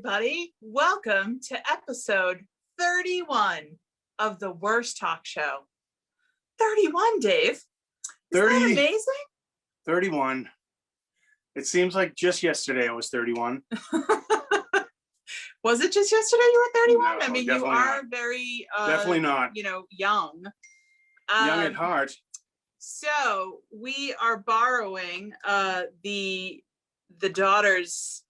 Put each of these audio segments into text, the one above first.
everybody. Welcome to episode 31 of the Worst Talk Show. 31, Dave. Is 30, that amazing? 31. It seems like just yesterday I was 31. Was it just yesterday you were 31? No, I mean, you are not. very, Definitely not. Young. Young at heart. So we are borrowing the daughter's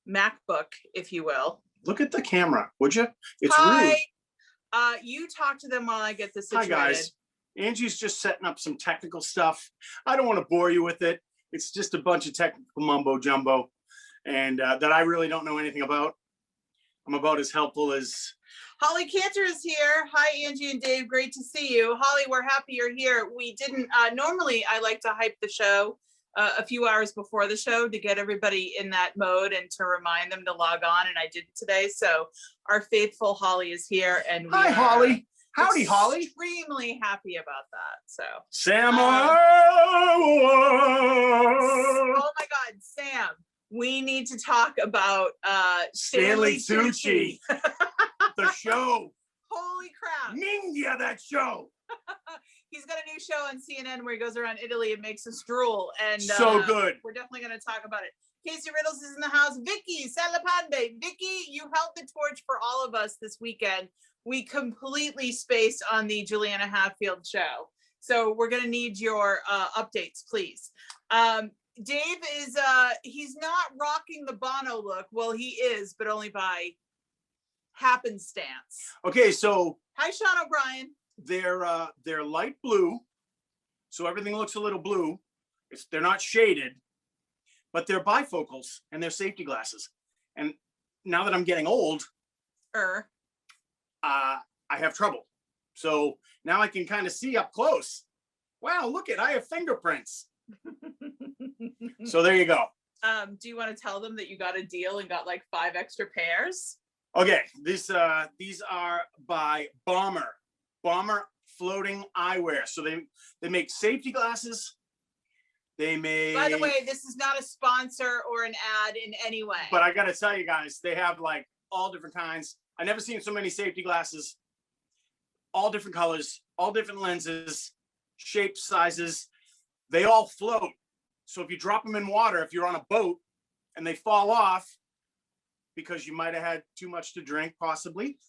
MacBook, if you will. Look at the camera, would you? It's Hi. rude. You talk to them while I get this situated. Hi, guys. Angie's just setting up some technical stuff. I don't want to bore you with it. It's just a bunch of technical mumbo jumbo and that I really don't know anything about. I'm about as helpful as... Holly Cantor is here. Hi, Angie and Dave. Great to see you. Holly, we're happy you're here. We didn't, normally I like to hype the show a few hours before the show to get everybody in that mode and to remind them to log on, and I did today. So our faithful Holly is here, and Hi, Holly. Howdy, Holly. Extremely happy about that. So Sam. oh my God, Sam. We need to talk about Stanley Tucci. The show. Holy crap. Ninja, that show. He's got a new show on CNN where he goes around Italy and makes us drool. And so good. We're definitely going to talk about it. Casey Riddles is in the house. Vicky Salapande. Vicky, you held the torch for all of us this weekend. We completely spaced on the Juliana Hatfield show. So we're going to need your updates, please. Dave is, he's not rocking the Bono look. Well, he is, but only by happenstance. Okay, so. Hi, Sean O'Brien. They're light blue, so everything looks a little blue. They're not shaded, but they're bifocals and they're safety glasses. And now that I'm getting old, I have trouble. So now I can kind of see up close. Wow, look I have fingerprints. So there you go. Do you want to tell them that you got a deal and got like 5 extra pairs? Okay, these are by Bomber Floating Eyewear. So they make safety glasses. They make. By the way, this is not a sponsor or an ad in any way. But I gotta tell you guys, they have like all different kinds. I never seen so many safety glasses. All different colors, all different lenses, shapes, sizes. They all float. So if you drop them in water, if you're on a boat and they fall off because you might have had too much to drink, possibly,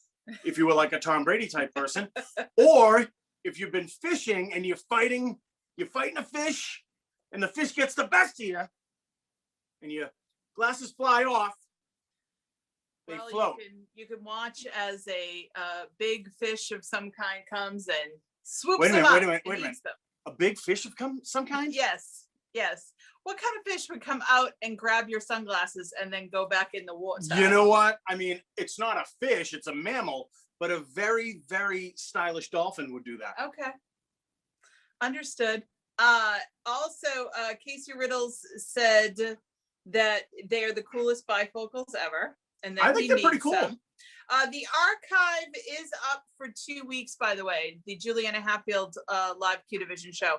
if you were like a Tom Brady type person, or if you've been fishing and you're fighting a fish and the fish gets the best of you and your glasses fly off, they float. You can watch as a big fish of some kind comes and swoops Wait a minute. them. A big fish of some kind? Yes. What kind of fish would come out and grab your sunglasses and then go back in the water? You know what? I mean, it's not a fish, it's a mammal, but a very, very stylish dolphin would do that. Okay. Understood. Also, Casey Riddles said that they are the coolest bifocals ever. And I think they're pretty cool. The archive is up for 2 weeks, by the way, the Juliana Hatfield live Q Division show.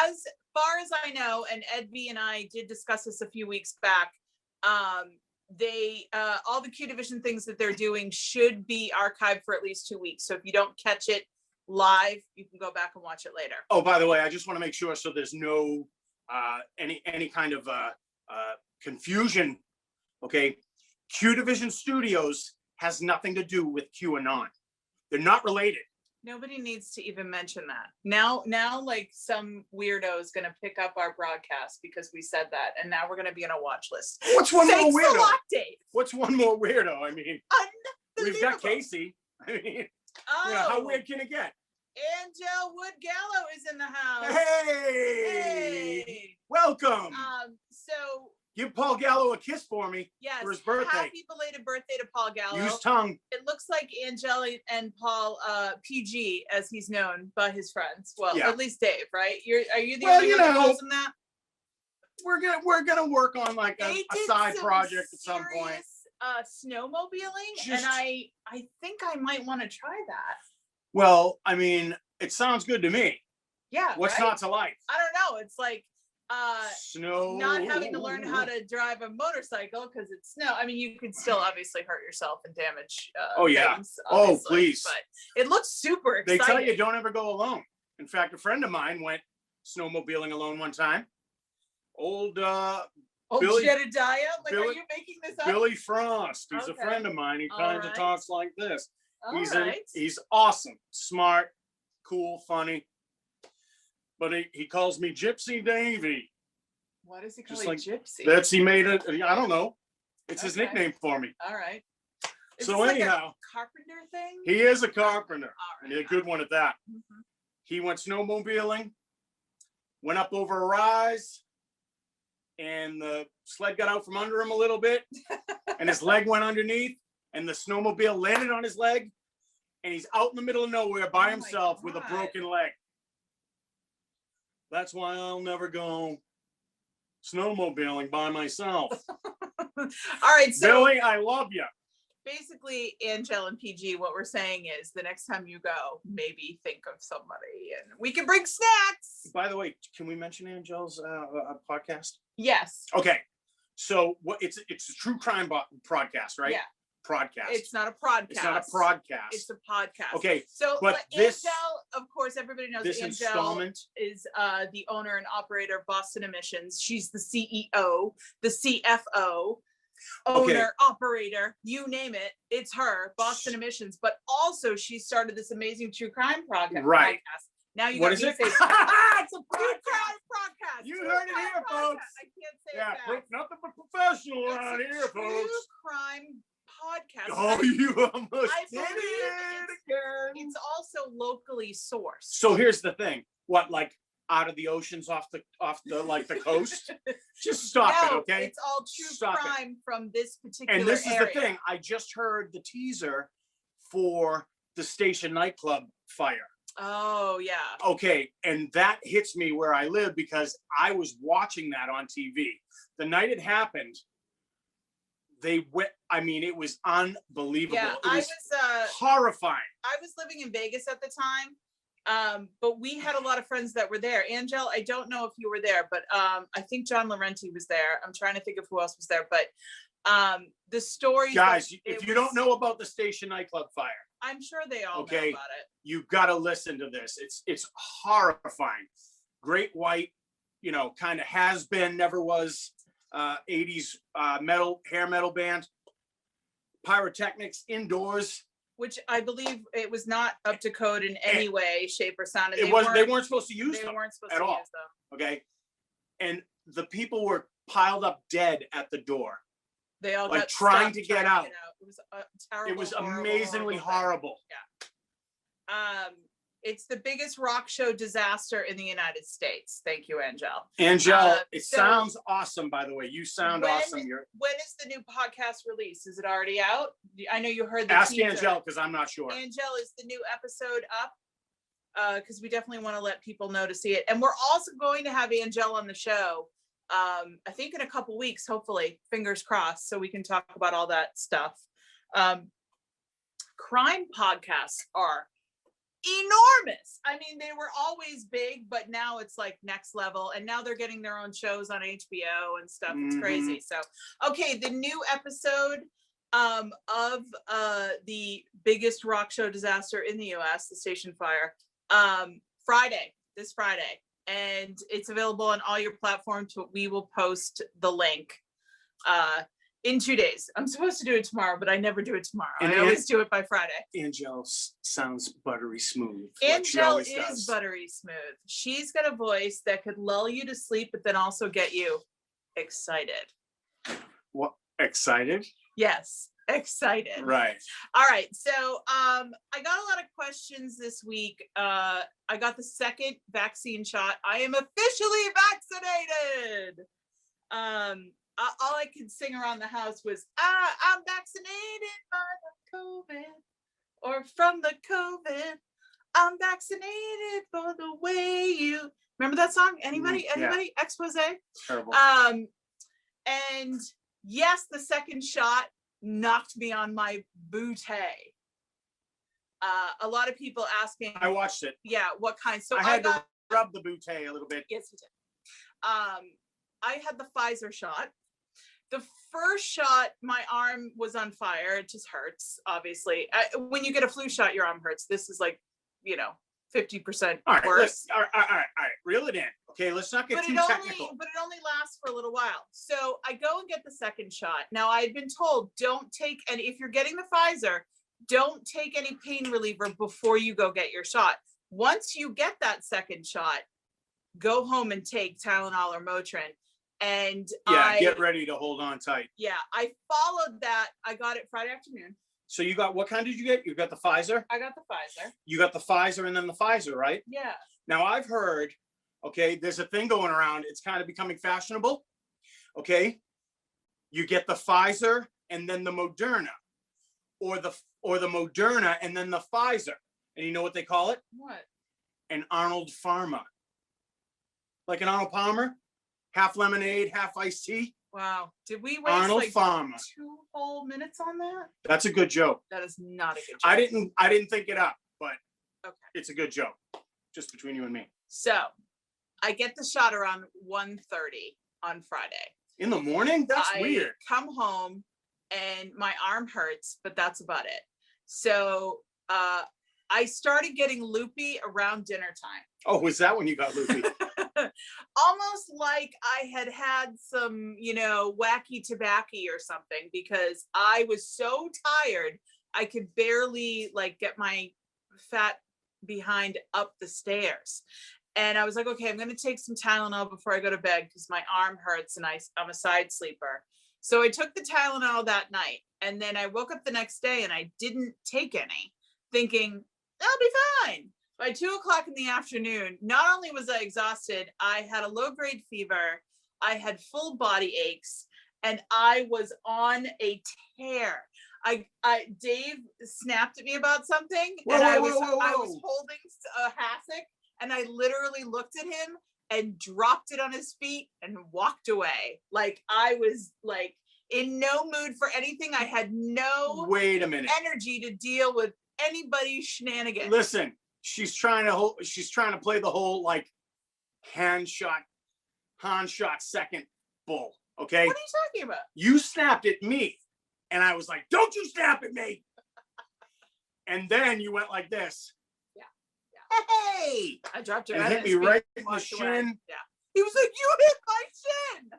As far as I know, and Ed V and I did discuss this a few weeks back, they all the Q Division things that they're doing should be archived for at least 2 weeks. So if you don't catch it live, you can go back and watch it later. Oh, by the way, I just want to make sure so there's no any kind of confusion. Okay, Q Division Studios has nothing to do with QAnon. They're not related. Nobody needs to even mention that. Now, like some weirdo is going to pick up our broadcast because we said that, and now we're going to be on a watch list. What's one more weirdo? Thanks a lot, Dave. What's one more weirdo? I mean, we've got Casey. I mean, how weird can it get? Angel Wood Gallo is in the house. Hey! Welcome. So give Paul Gallo a kiss for me. Yes, for his birthday. Happy belated birthday to Paul Gallo. Use tongue. It looks like Angel and Paul, PG, as he's known by his friends. Well, yeah. At least Dave, right? Are you the only one that calls him that? We're gonna work on like a side project at some point. Snowmobiling, and I think I might want to try that. Well, I mean, it sounds good to me. Yeah. What's not to like? I don't know. It's like Snow. not having to learn how to drive a motorcycle because it's snow. I mean, you could still obviously hurt yourself and damage Oh, yeah. things, Oh, obviously, please. but it looks super They exciting. tell you don't ever go alone. In fact, a friend of mine went snowmobiling alone one time. Old Billy- Jedediah? Like, are Billy- you making this up? Billy Frost. He's a Okay. friend of mine. He All kind of right. talks like this. All He's right. he's awesome, smart, cool, funny. But he calls me Gypsy Davy. What does he call Just you, like Gypsy? He made it. I don't know. It's his Okay. nickname for me. All right. Is So this like a anyhow, carpenter thing? he is a carpenter, All and right. a good one at that. Mhm. He went snowmobiling, went up over a rise, and the sled got out from under him a little bit, and his leg went underneath, and the snowmobile landed on his leg, and he's out in the middle of nowhere by Oh my himself with a God. broken leg. That's why I'll never go snowmobiling by myself. All right. So Billy, I love you. basically, Angel and PG, what we're saying is the next time you go, maybe think of somebody and we can bring snacks. By the way, can we mention Angel's podcast? Yes. Okay, so what? It's a true crime podcast, right? Yeah. Podcast. It's not a podcast. It's not a podcast. It's a podcast. Okay, So but like, this- Angel, of course, everybody knows this Angel installment. is the owner and operator of Boston Emissions. She's the CEO, the CFO, owner, operator, you name it. It's her, Boston Emissions. But also she started this amazing true crime podcast. Right. Now you What got is me it? to say It's a true podcast. crime podcast. You True heard it crime here, podcast. folks. I can't say Yeah, it fast. nothing but professional It's around a here, true folks. crime podcast. Oh, you almost I did believe it again. It's also locally sourced. So here's the thing. What, like out of the oceans, off the like the coast? Just stop it, okay? It's all true Stop it. crime from this particular And this is area. the thing. I just heard the teaser for the Station nightclub fire. Oh yeah. Okay, and that hits me where I live because I was watching that on TV. The night it happened, they went, I mean, it was unbelievable. Yeah, It was I horrifying. was living in Vegas at the time. But we had a lot of friends that were there. Angel, I don't know if you were there, but I think John Laurenti was there. I'm trying to think of who else was there, but the stories. Guys, if you don't know about the Station nightclub fire, I'm sure they all know Okay. about it. you've got to listen to this. It's horrifying. Great White, you know, kind of has been, never was 80s hair metal band. Pyrotechnics indoors. Which I believe it was not up to code in any way, shape, or sound. And They weren't supposed to use They them. weren't supposed at to all. use them. Okay. And the people were piled up dead at the door. They all Like got trying stopped to get trying out. It was a terrible. It was horrible, amazingly thing. horrible. It's the biggest rock show disaster in the United States. Thank you, Angel. Angel, it so sounds awesome, by the way. You sound awesome. When is the new podcast released? Is it already out? I know you heard the Ask teaser. Angel, because I'm not sure. Angel, is the new episode up? Because we definitely want to let people know to see it. And we're also going to have Angel on the show. I think in a couple weeks, hopefully, fingers crossed, so we can talk about all that stuff. Crime podcasts are enormous. I mean, they were always big, but now it's like next level. And now they're getting their own shows on HBO and stuff. It's crazy. So, okay, the new episode of the biggest rock show disaster in the US, the Station Fire, this Friday. And it's available on all your platforms, but we will post the link in 2 days. I'm supposed to do it tomorrow, but I never do it tomorrow. And I always do it by Friday. Angel sounds buttery smooth. like she Angel always is does. buttery smooth. She's got a voice that could lull you to sleep, but then also get you excited. What? Excited? Yes, excited. Right. All right. So I got a lot of questions this week. I got the second vaccine shot. I am officially vaccinated. All I could sing around the house was, I'm vaccinated by the COVID or from the COVID. I'm vaccinated for the way you remember that song? Anybody? Yeah. Anybody? Expose? Terrible. And yes, the second shot knocked me on my bootay. A lot of people asking. I watched it. Yeah, what kind? So I had to rub the bootay a little bit. Yes, you did. I had the Pfizer shot. The first shot, my arm was on fire. It just hurts, obviously. When you get a flu shot, your arm hurts. This is like, 50% All right, worse. all right. Reel it in. Okay, let's not get too technical. But it only lasts for a little while. So I go and get the second shot. Now I had been told, don't take, and if you're getting the Pfizer, don't take any pain reliever before you go get your shot. Once you get that second shot, go home and take Tylenol or Motrin. And get ready to hold on tight. Yeah, I followed that. I got it Friday afternoon. So you got, what kind did you get? You got the Pfizer? I got the Pfizer. You got the Pfizer and then the Pfizer, right? Yeah. Now I've heard, okay, there's a thing going around. It's kind of becoming fashionable. Okay. You get the Pfizer and then the Moderna, or the Moderna and then the Pfizer. And you know what they call it? What? An Arnold Pharma. Like an Arnold Palmer? Half lemonade, half iced tea. Wow. Did we waste Arnold like Pharma. 2 whole minutes on that? That's a good joke. That is not a good joke. I didn't think it up, but okay. It's a good joke. Just between you and me. So I get the shot around 1:30 on Friday. In the morning? That's weird. Come home and my arm hurts, but that's about it. So I started getting loopy around dinner time. Oh, was that when you got loopy? Almost like I had some, wacky tobacco or something, because I was so tired. I could barely get my fat behind up the stairs. And I was like, okay, I'm going to take some Tylenol before I go to bed because my arm hurts and I'm a side sleeper. So I took the Tylenol that night, and then I woke up the next day and I didn't take any, thinking I'll be fine. By 2:00 in the afternoon, not only was I exhausted, I had a low-grade fever, I had full body aches, and I was on a tear. Dave snapped at me about something, and I was holding a hassock, and I literally looked at him and dropped it on his feet and walked away. Like I was in no mood for anything. I had no energy to deal with anybody's shenanigans. Listen, she's trying to play the whole Han shot second bull. Okay. What are you talking about? You snapped at me, and I was like, "Don't you snap at me!" And then you went like this. Yeah. Hey! I dropped it and hit me right in the shin. Away. Yeah. He was like, "You hit my shin."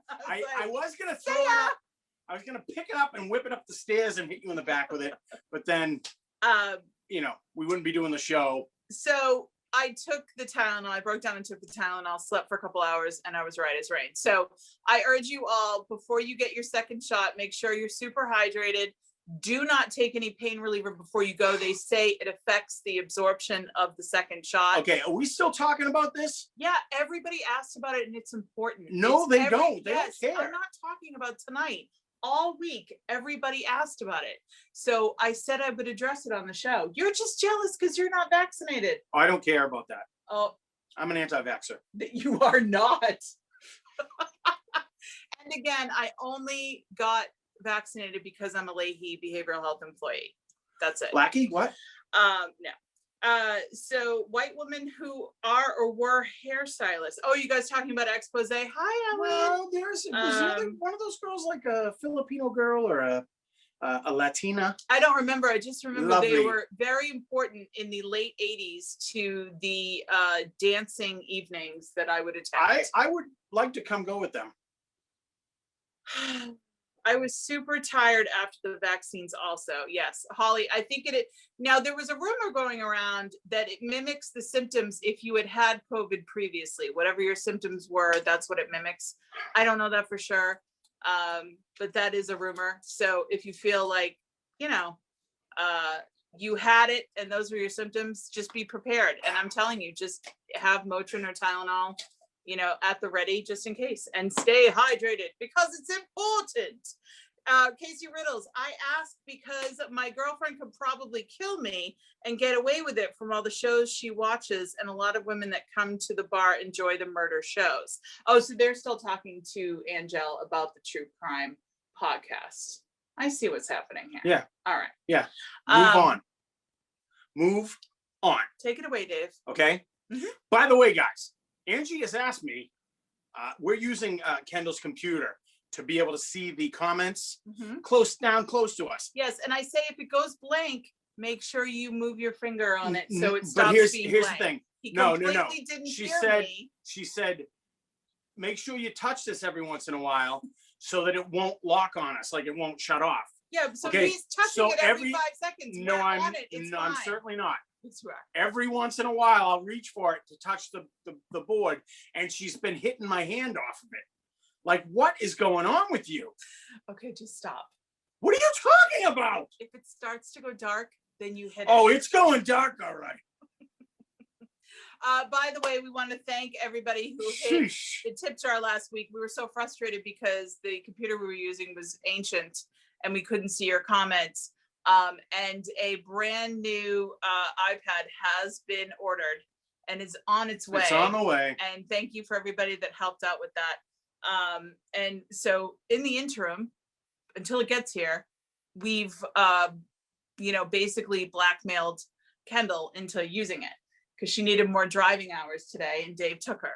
I was gonna throw it up. I was gonna pick it up and whip it up the stairs and hit you in the back with it, but then, we wouldn't be doing the show. So I took the Tylenol. I broke down and took the Tylenol, slept for a couple hours, and I was right as rain. So I urge you all, before you get your second shot, make sure you're super hydrated. Do not take any pain reliever before you go. They say it affects the absorption of the second shot. Okay, are we still talking about this? Yeah, everybody asked about it, and it's important. No, they don't. They don't care. I'm not talking about tonight. All week, everybody asked about it. So I said I would address it on the show. You're just jealous because you're not vaccinated. I don't care about that. Oh, I'm an anti-vaxxer. You are not. And again, I only got vaccinated because I'm a Leahy behavioral health employee. That's it. Lackey? What? No. So white women who are or were hairstylists. Oh, you guys talking about expose? Hi, Ellen. Well, was one of those girls like a Filipino girl or a Latina? I don't remember. I just remember Lovely. They were very important in the late 80s to the dancing evenings that I would attend. I would like to come go with them. I was super tired after the vaccines also. Yes, Holly, I think now there was a rumor going around that it mimics the symptoms if you had COVID previously. Whatever your symptoms were, that's what it mimics. I don't know that for sure, but that is a rumor. So if you feel like, you had it and those were your symptoms, just be prepared. And I'm telling you, just have Motrin or Tylenol at the ready just in case, and stay hydrated because it's important. Casey Riddles, I asked because my girlfriend could probably kill me and get away with it from all the shows she watches, and a lot of women that come to the bar enjoy the murder shows. Oh, so they're still talking to Angel about the true crime podcast. I see what's happening here. Yeah. All right. Yeah. Move on. Take it away, Dave. Okay. Mm-hmm. By the way, guys, Angie has asked me we're using Kendall's computer to be able to see the comments Mhm. close to us. Yes, and I say if it goes blank, make sure you move your finger on it so it But stops being here's blank. the thing. He No. completely didn't She hear said, me. she said, make sure you touch this every once in a while so that it won't lock on us, like it won't shut off. Yeah, so Okay, he's touching so it every 5 seconds. No, We're I'm on it. It's I'm fine. certainly not. It's right. Every once in a while, I'll reach for it to touch the board, and she's been hitting my hand off of it. Like, what is going on with you? Okay, just stop. What are you talking about? If it starts to go dark, then you hit it. Oh, it's going dark, all right. By the way, we want to thank everybody who hit Sheesh. the tip jar last week. We were so frustrated because the computer we were using was ancient and we couldn't see your comments. And a brand new iPad has been ordered and is on its way. It's on the way. And thank you for everybody that helped out with that. And so in the interim, until it gets here, we've basically blackmailed Kendall into using it because she needed more driving hours today, and Dave took her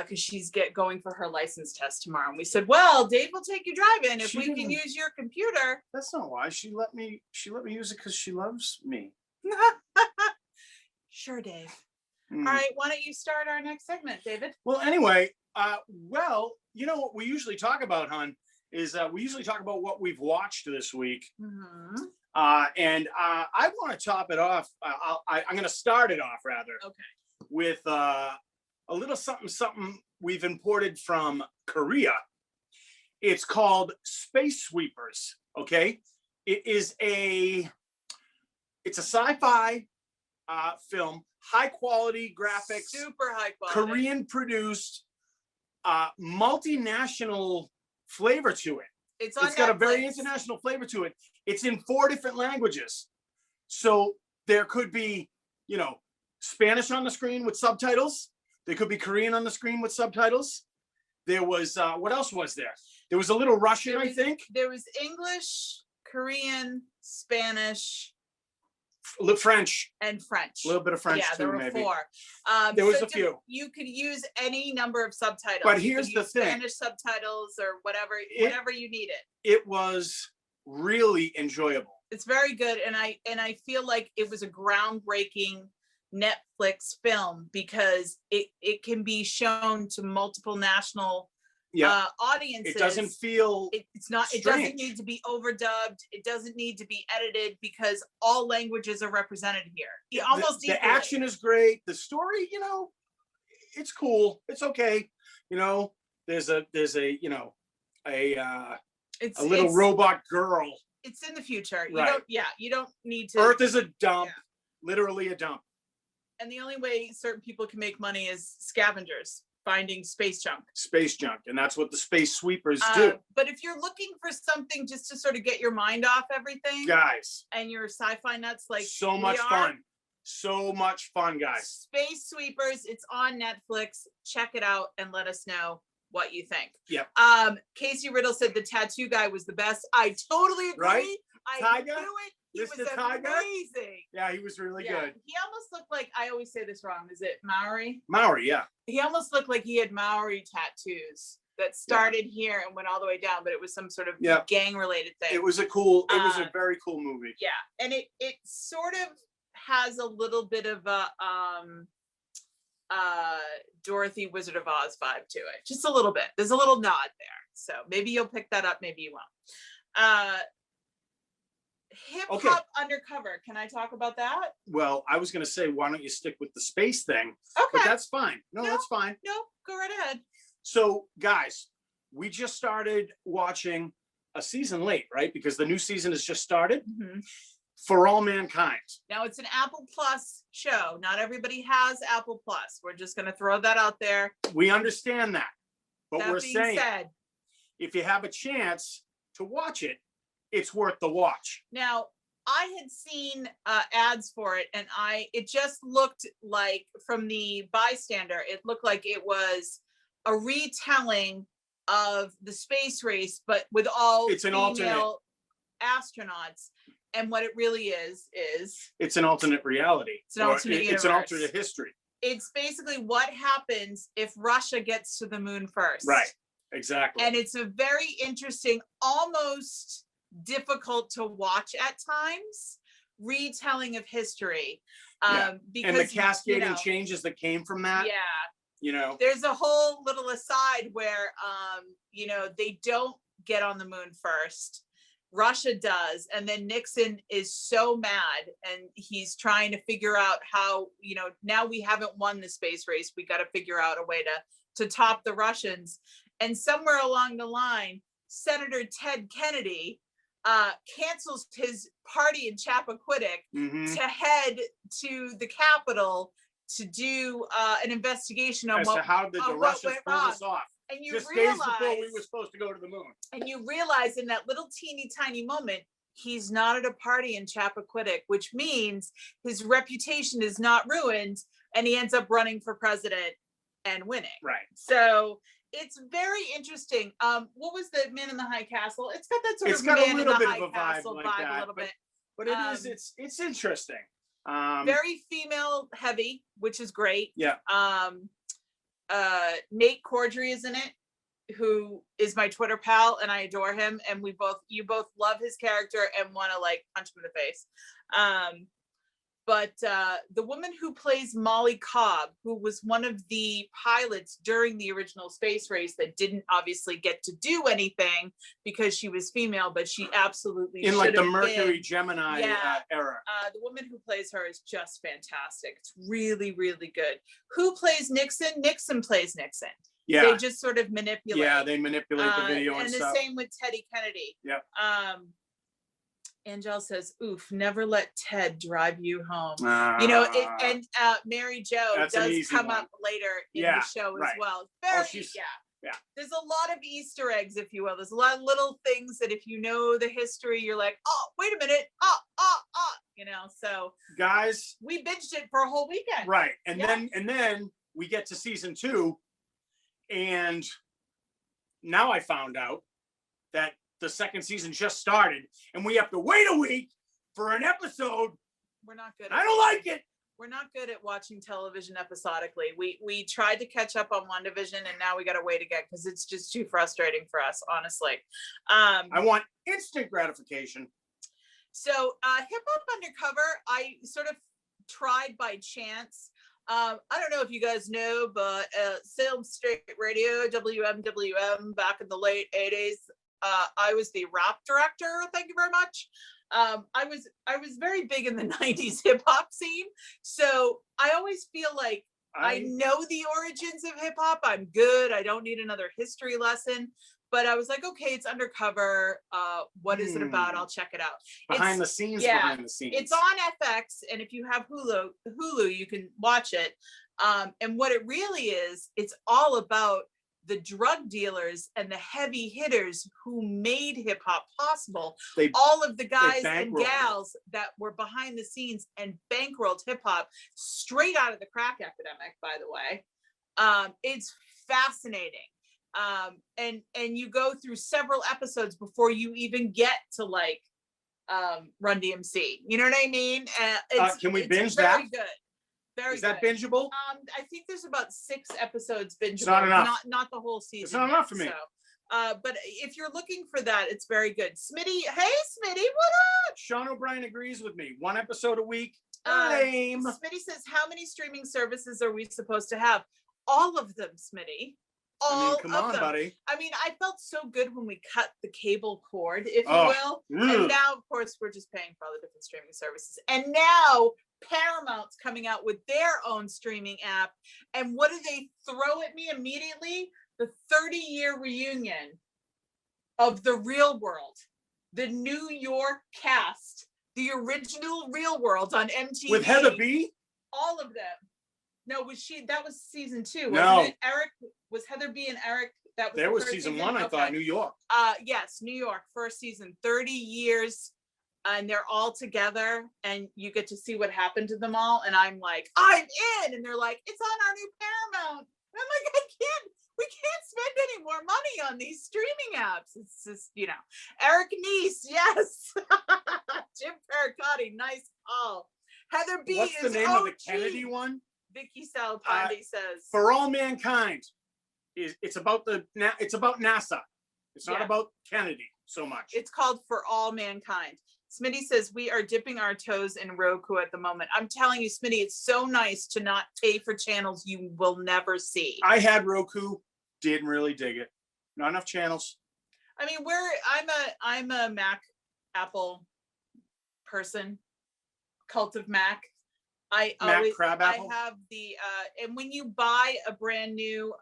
because she's going for her license test tomorrow. And we said, well, Dave will take you driving if we can use your computer. That's not why. She let me use it because she loves me. Sure, Dave. All right, why don't you start our next segment, David? Well, anyway, you know what we usually talk about, hon, is we usually talk about what we've watched this week. Mm-hmm. And I want to top it off. I'm going to start it off, rather, with a little something we've imported from Korea. It's called Space Sweepers. Okay, it's a sci-fi film, high quality graphics, super high quality, Korean produced, multinational flavor to it. It's got a very international flavor to it. It's in 4 different languages. So there could be, Spanish on the screen with subtitles. There could be Korean on the screen with subtitles. There was, what else was there? There was a little Russian, I think. There was English, Korean, Spanish, French. And French. A little bit of French too, there were maybe. 4. There was a few. You could use any number of subtitles. But here's the thing. Spanish subtitles or whatever you needed. It was really enjoyable. It's very good, and I feel like it was a groundbreaking Netflix film because it can be shown to multiple national audiences. It doesn't feel it's not strange. It doesn't need to be overdubbed. It doesn't need to be edited because all languages are represented here. The action is great. The story, it's cool. It's okay. There's a little robot girl. It's in the future. Right. You don't need to. Earth is a dump, literally a dump. And the only way certain people can make money is scavengers finding space junk. And that's what the Space Sweepers do. But if you're looking for something just to sort of get your mind off everything, guys, and your sci-fi nuts, like so much fun, guys. Space Sweepers, it's on Netflix. Check it out and let us know what you think. Yep. Casey Riddle said the tattoo guy was the best. I totally agree. Right? I knew it. He was amazing. Yeah, he was really good. He almost looked like, I always say this wrong, is it Maori? Maori, yeah. He almost looked like he had Maori tattoos that started here and went all the way down, but it was some sort of gang related thing. It was a very cool movie. Yeah, and it sort of has a little bit of a Dorothy Wizard of Oz vibe to it. Just a little bit. There's a little nod there. So maybe you'll pick that up, maybe you won't. Hip Hop Undercover. Can I talk about that? Well, I was going to say, why don't you stick with the space thing? Okay. But that's fine. No, that's fine. No, go right ahead. So, guys, we just started watching a season late, right? Because the new season has just started. Mm-hmm. For All Mankind. Now, it's an Apple Plus show. Not everybody has Apple Plus. We're just going to throw that out there. We understand that. But that we're saying, if you have a chance to watch it, it's worth the watch. Now, I had seen ads for it, and it just looked like, from the bystander, it looked like it was a retelling of the space race, but with all female astronauts. And what it really is it's an alternate reality. It's an alternate universe. It's an alternate history. It's basically what happens if Russia gets to the moon first. Right. Exactly. And it's a very interesting, almost difficult to watch at times, retelling of history. Because, and the cascading changes that came from that. Yeah. You know, there's a whole little aside where, they don't get on the moon first. Russia does. And then Nixon is so mad and he's trying to figure out how, now we haven't won the space race. We got to figure out a way to top the Russians. And somewhere along the line, Senator Ted Kennedy cancels his party in Chappaquiddick to head to the Capitol to do an investigation on how did the Russians pull this off. And you just realize, days before we were supposed to go to the moon. And you realize in that little teeny tiny moment, he's not at a party in Chappaquiddick, which means his reputation is not ruined, and he ends up running for president and winning. Right. So it's very interesting. What was the Man in the High Castle? It's got that sort it's of got Man a little in the bit High of a Castle vibe like that, a little bit. But it's interesting. Very female heavy, which is great. Yeah. Nate Cordry is in it, who is my Twitter pal, and I adore him. And you both love his character and want to like punch him in the face. But the woman who plays Molly Cobb, who was one of the pilots during the original space race that didn't obviously get to do anything because she was female, but she absolutely in like the been. Mercury Gemini era. The woman who plays her is just fantastic. It's really, really good. Who plays Nixon? Nixon plays Nixon. Yeah. They just sort of manipulate. Yeah, they manipulate the video and the stuff. same with Teddy Kennedy. Yeah. Angel says, "Oof, never let Ted drive you home." Mary Jo does come up later in the show as well. There's a lot of Easter eggs, if you will. There's a lot of little things that if you know the history, you're like, oh, wait a minute, So guys, we binged it for a whole weekend. Right, and then we get to season 2, and now I found out that the second season just started and we have to wait a week for an episode. We're not good. I don't like it. We're not good at watching television episodically. We tried to catch up on WandaVision and now we got to wait again because it's just too frustrating for us, honestly. I want instant gratification. So Hip Hop Undercover, I sort of tried by chance. I don't know if you guys know, but Salem State Radio, WMWM, back in the late 80s, I was the rap director. Thank you very much. I was very big in the 90s hip hop scene. So I always feel like I know the origins of hip hop. I'm good. I don't need another history lesson. But I was like, okay, it's undercover. What is it about? I'll check it out. Behind the scenes. It's on FX. And if you have Hulu, you can watch it. And what it really is, it's all about the drug dealers and the heavy hitters who made hip hop possible. All of the guys and gals that were behind the scenes and bankrolled hip hop straight out of the crack epidemic, by the way. It's fascinating. And you go through several episodes before you even get to like Run DMC. You know what I mean? Can we binge that? Very good. Is that bingeable? I think there's about 6 episodes bingeable. It's not enough. Not the whole season. It's not enough for me. So, but if you're looking for that, it's very good. Smitty, hey Smitty, what up? Sean O'Brien agrees with me. 1 episode a week. Lame. Smitty says, how many streaming services are we supposed to have? All of them, Smitty. Come on, buddy. I mean, I felt so good when we cut the cable cord, if you will. And now, of course, we're just paying for all the different streaming services. And now Paramount's coming out with their own streaming app. And what do they throw at me immediately? The 30-year reunion of The Real World, the New York cast, the original Real World on MTV. With Heather B? All of them. No, that was season 2, wasn't it? Eric, was Heather B and Eric, that was season 1, I thought, New York. Yes, New York, first season, 30 years, and they're all together, and you get to see what happened to them all, and I'm like, I'm in! And they're like, it's on our new Paramount. And I'm like, we can't spend any more money on these streaming apps. It's just, Eric Neese, yes. Jim Pericotti, nice call. Heather B. What's the name of the Kennedy one? Vicky Salpandi says. For All Mankind, it's about NASA. It's not about Kennedy so much. It's called For All Mankind. Smitty says, we are dipping our toes in Roku at the moment. I'm telling you, Smitty, it's so nice to not pay for channels you will never see. I had Roku, didn't really dig it. Not enough channels. I mean, I'm a Mac Apple person, cult of Mac. I have the and when you buy a brand new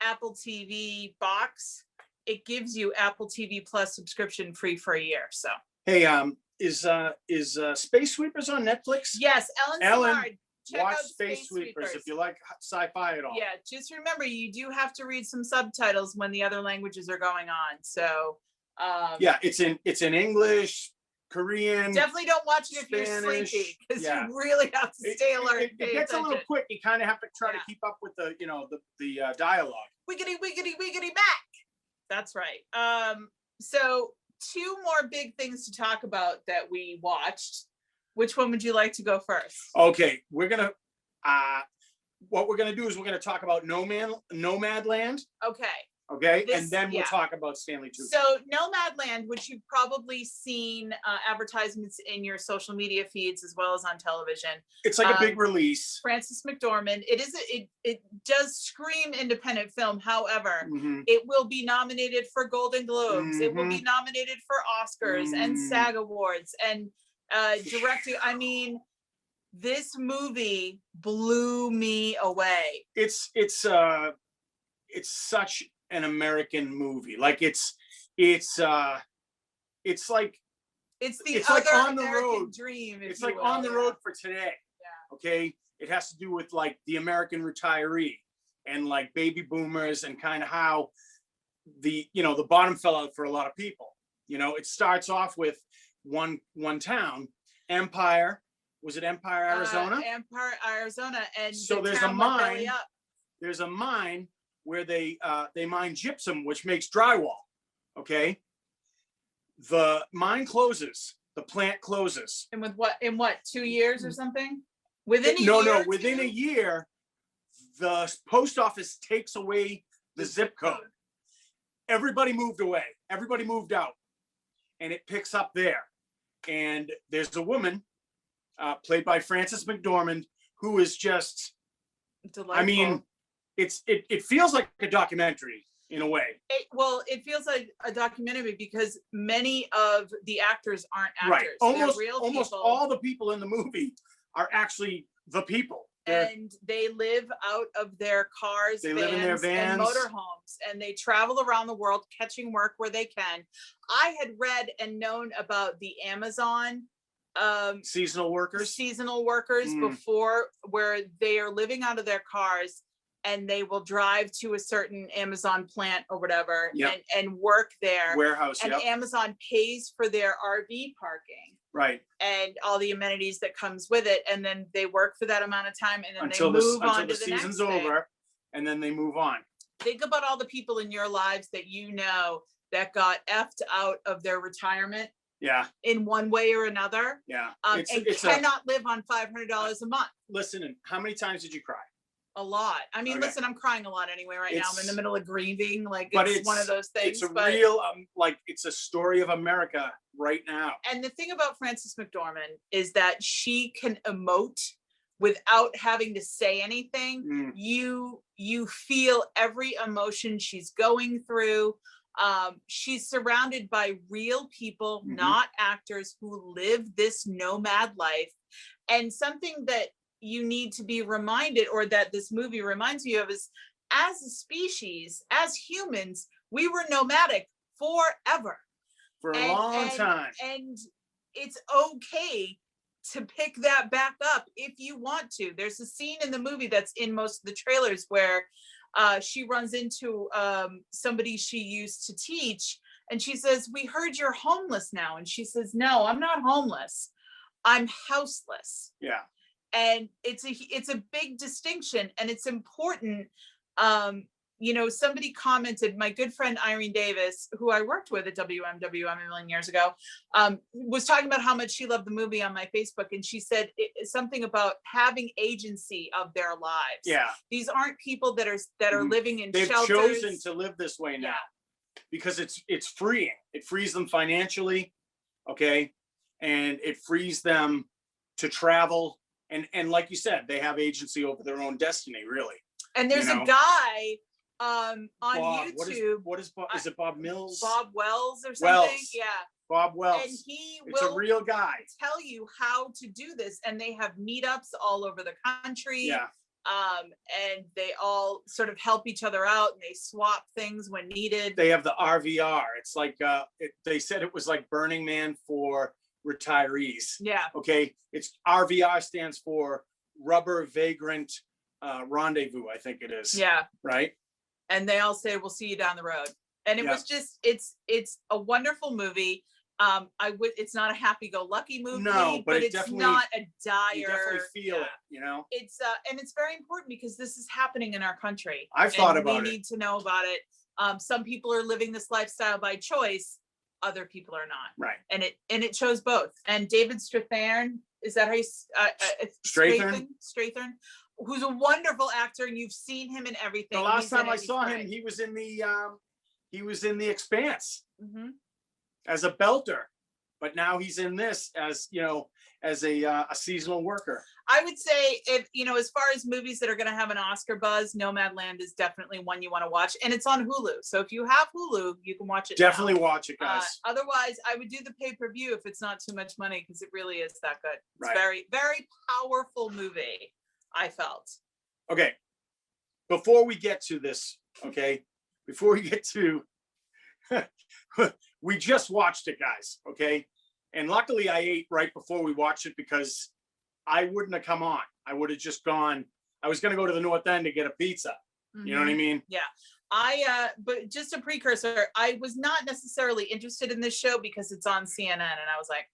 Apple TV box, it gives you Apple TV Plus subscription free for a year. So hey, is Space Sweepers on Netflix? Yes, Ellen Simard. Check watch out Space Sweepers if you like sci-fi at all. Yeah, just remember you do have to read some subtitles when the other languages are going on. So yeah, it's in English, Korean. Definitely don't watch it if Spanish, you're sleepy, because you really have to stay alert. It gets a little quick. You kind of have to try to keep up with the dialogue. Wiggity wiggity wiggity back. That's right. So 2 more big things to talk about that we watched. Which one would you like to go first? Okay, we're gonna what we're gonna do is we're gonna talk about Nomadland. Okay, and then we'll talk about Stanley Tucci. So Nomadland, which you've probably seen advertisements in your social media feeds as well as on television. It's like a big release. Frances McDormand. It does scream independent film. However, it will be nominated for Golden Globes. It will be nominated for Oscars and SAG Awards and directing. I mean, this movie blew me away. It's such an American movie. Like it's like it's like on the road dream. It's like on the road for today. Yeah. Okay. It has to do with like the American retiree and like baby boomers and kind of how the bottom fell out for a lot of people. It starts off with one town, Empire. Was it Empire, Arizona? Empire, Arizona, and so there's a mine. There's a mine where they mine gypsum, which makes drywall. Okay. The mine closes. The plant closes. And in what 2 years or something? Within a year? No. Within a year, the post office takes away the zip code. Everybody moved away. Everybody moved out, and it picks up there. And there's a woman, played by Frances McDormand, who is just delightful. I mean, it feels like a documentary in a way. It feels like a documentary because many of the actors aren't actors. Right. Almost all the people in the movie are actually the people. And they live out of their cars, live in their vans, and motorhomes, and they travel around the world catching work where they can. I had read and known about the Amazon seasonal workers before, where they are living out of their cars and they will drive to a certain Amazon plant or whatever and work there. Warehouse. And Amazon pays for their RV parking. Right. And all the amenities that comes with it. And then they work for that amount of time and then until they move on to the season's over, and then they move on. Think about all the people in your lives that that got effed out of their retirement. Yeah. In one way or another. Yeah. And cannot live on $500 a month. Listen, how many times did you cry? A lot. I mean, listen, I'm crying a lot anyway right now. I'm in the middle of grieving. Like, it's one of those things. It's real, it's a story of America right now. And the thing about Frances McDormand is that she can emote without having to say anything. You feel every emotion she's going through. She's surrounded by real people, not actors, who live this nomad life. And something that you need to be reminded, or that this movie reminds you of, is as a species, as humans, we were nomadic forever. For a long time. And it's okay to pick that back up if you want to. There's a scene in the movie that's in most of the trailers where she runs into somebody she used to teach, and she says, "We heard you're homeless now." And she says, "No, I'm not homeless. I'm houseless." Yeah. And it's a big distinction, and it's important somebody commented, my good friend Irene Davis, who I worked with at WMWM a million years ago, was talking about how much she loved the movie on my Facebook. And she said something about having agency of their lives. Yeah. These aren't people that are living in They've shelters. chosen to live this way now. Yeah. Because it's freeing. It frees them financially, okay? And it frees them to travel. And like you said, they have agency over their own destiny, really. And there's a guy on Bob, YouTube. What is Bob? Is it Bob Mills? Bob Wells or something? Wells. Yeah. Bob Wells. And he it's will a real guy. tell you how to do this. And they have meetups all over the country. Yeah. And they all sort of help each other out, and they swap things when needed. They have the RVR. It's like they said it was like Burning Man for retirees. Yeah. Okay. It's RVR stands for Rubber Vagrant Rendezvous, I think it is. Yeah. Right. And they all say, we'll see you down the road. And it was just, it's a wonderful movie. It's not a happy-go-lucky movie, no, but it's not a dire. You definitely feel it, you know. It's and it's very important because this is happening in our country. I've thought about it. We need to know about it. Some people are living this lifestyle by choice. Other people are not. Right. And it shows both. And David Strathairn, is that how you Strathairn, who's a wonderful actor, and you've seen him in everything. The last time I saw him, he was in the Expanse. Mm-hmm. As a belter, but now he's in this as as a seasonal worker. I would say, if as far as movies that are going to have an Oscar buzz, Nomadland is definitely one you want to watch, and it's on Hulu. So if you have Hulu, you can watch it. Definitely watch it, guys. Otherwise, I would do the pay-per-view if it's not too much money, because it really is that good. It's right. Very, very powerful movie, I felt. Okay, before we get to this, we just watched it, guys. Okay. And luckily I ate right before we watched it, because I wouldn't have come on. I would have just gone. I was going to go to the North End to get a pizza. Mm-hmm. You know what I mean? Yeah. But just a precursor, I was not necessarily interested in this show because it's on CNN, and I was like,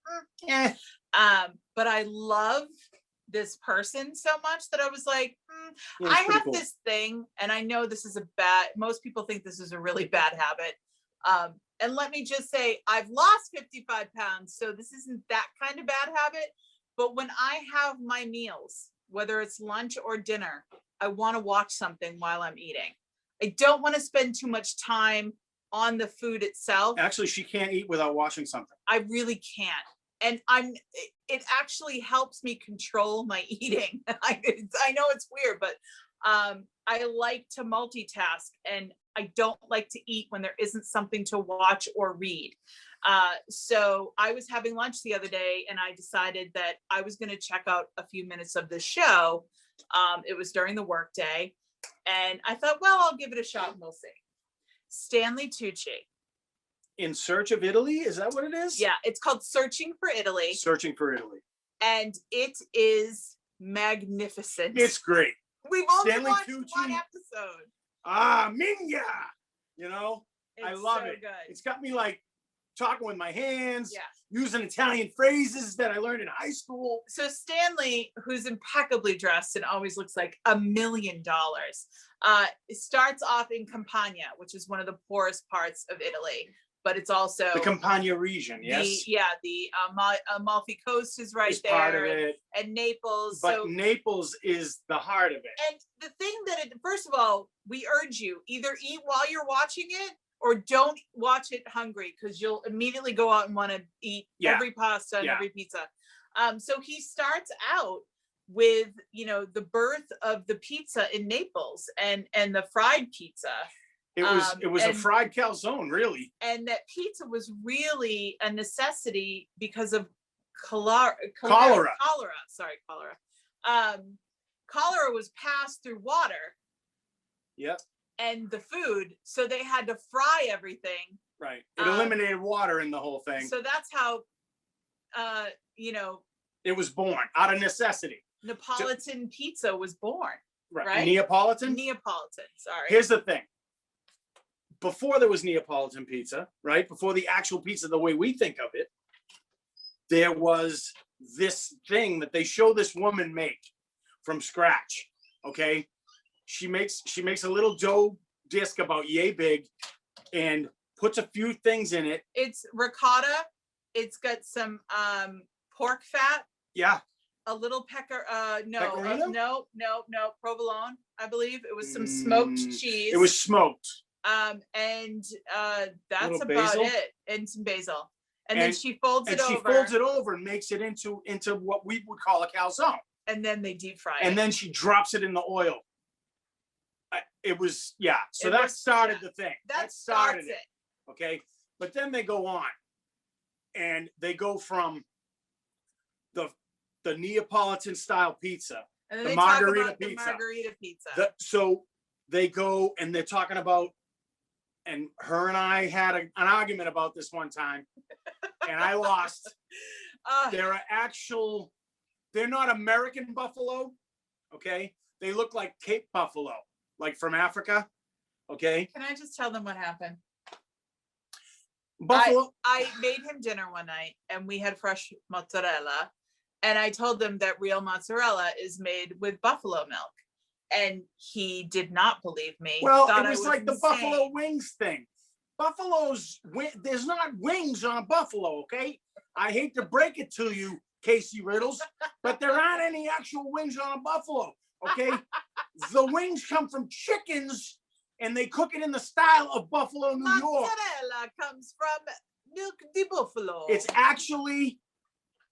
but I love this person so much that I was like, I have cool. This thing, and I know this is most people think this is a really bad habit. And let me just say, I've lost 55 pounds, so this isn't that kind of bad habit. But when I have my meals, whether it's lunch or dinner, I want to watch something while I'm eating. I don't want to spend too much time on the food itself. Actually, she can't eat without watching something. I really can't. And it actually helps me control my eating. I know it's weird, but I like to multitask, and I don't like to eat when there isn't something to watch or read. So I was having lunch the other day, and I decided that I was going to check out a few minutes of the show. It was during the workday, and I thought, well, I'll give it a shot and we'll see. Stanley Tucci. In Search of Italy? Is that what it is? Yeah, it's called Searching for Italy. Searching for Italy. And it is magnificent. It's great. We've only Stanley watched Tucci. one episode. Minga! I love it. Good. It's got me like talking with my hands, yeah. Using Italian phrases that I learned in high school. So Stanley, who's impeccably dressed and always looks like $1 million, starts off in Campania, which is one of the poorest parts of Italy. But it's also the Campania region, yes. The Amalfi Coast is right there, part of it. And Naples. But Naples is the heart of it. And the thing first of all, we urge you, either eat while you're watching it or don't watch it hungry, because you'll immediately go out and want to eat every pasta and every pizza. So he starts out with the birth of the pizza in Naples and the fried pizza. It was a fried calzone, really. And that pizza was really a necessity because of cholera. Cholera was passed through water. Yep. And the food, so they had to fry everything. Right. It eliminated water in the whole thing. So that's how, it was born out of necessity. Neapolitan pizza was born. Right. Neapolitan? Neapolitan, sorry. Here's the thing. Before there was Neapolitan pizza, right? Before the actual pizza, the way we think of it, there was this thing that they show this woman make from scratch. Okay. She makes a little dough disc about yay big and puts a few things in it. It's ricotta. It's got some pork fat. Yeah. A little Pecorino? no, provolone, I believe. It was some smoked cheese. It was smoked. And that's Little about basil? it. And some basil. And then she folds it over. And she folds it over and makes it into what we would call a calzone. And then they deep fry it. And then she drops it in the oil. It was, yeah. So that started the thing. That started it. Okay. But then they go on. And they go from the Neapolitan style pizza, and then the they margarita talk about pizza. The margarita pizza. So they go and they're talking about, and her and I had an argument about this one time, and I lost. They're not American buffalo, okay? They look like Cape buffalo, like from Africa, okay? Can I just tell them what happened? Buffalo. I made him dinner one night, and we had fresh mozzarella, and I told them that real mozzarella is made with buffalo milk, and he did not believe me. Well, it was like the buffalo wings thing. There's not wings on a buffalo, okay? I hate to break it to you, Casey Riddles, but there aren't any actual wings on a buffalo, okay? The wings come from chickens, and they cook it in the style of Buffalo, New York. Mozzarella comes from milk de buffalo. It's actually,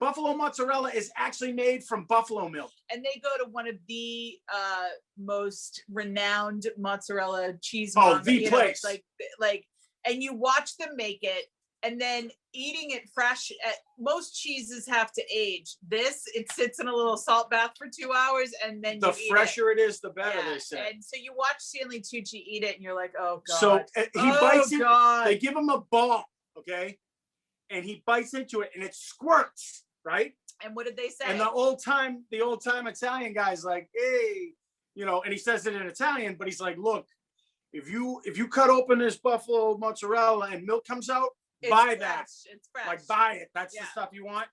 buffalo mozzarella is actually made from buffalo milk. And they go to one of the most renowned mozzarella cheese. The place. And you watch them make it, and then eating it fresh. Most cheeses have to age. It sits in a little salt bath for 2 hours, and then the fresher it is, the better. Yeah. They say. And so you watch Stanley Tucci eat it, and you're like, oh god. So he bites it. They give him a ball, okay, and he bites into it, and it squirts, right? And what did they say? And the old time Italian guy's like, hey, and he says it in Italian, but he's like, look, if you cut open this buffalo mozzarella and milk comes out, buy that. It's fresh. Like, buy it. That's the stuff you want.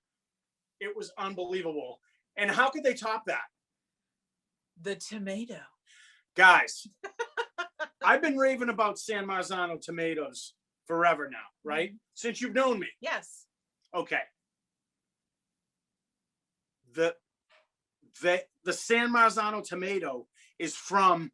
It was unbelievable. And how could they top that? The tomato. Guys, I've been raving about San Marzano tomatoes forever now, right? Mm-hmm. Since you've known me. Yes. Okay. The San Marzano tomato is from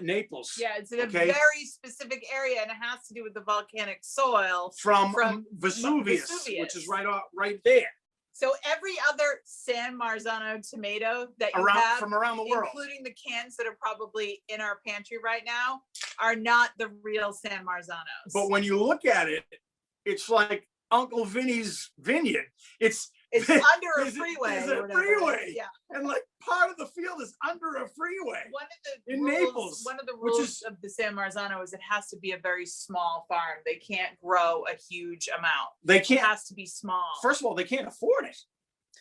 Naples. Yeah, it's in a very specific area, and it has to do with the volcanic soil from Vesuvius, which is right there. So every other San Marzano tomato that you have from around the world, including the cans that are probably in our pantry right now, are not the real San Marzanos. But when you look at it, it's like Uncle Vinny's vineyard. It's under a freeway. There's a freeway. Yeah. And like part of the field is under a freeway. Naples. One of the rules of the San Marzano is it has to be a very small farm. They can't grow a huge amount. It has to be small. First of all, they can't afford it.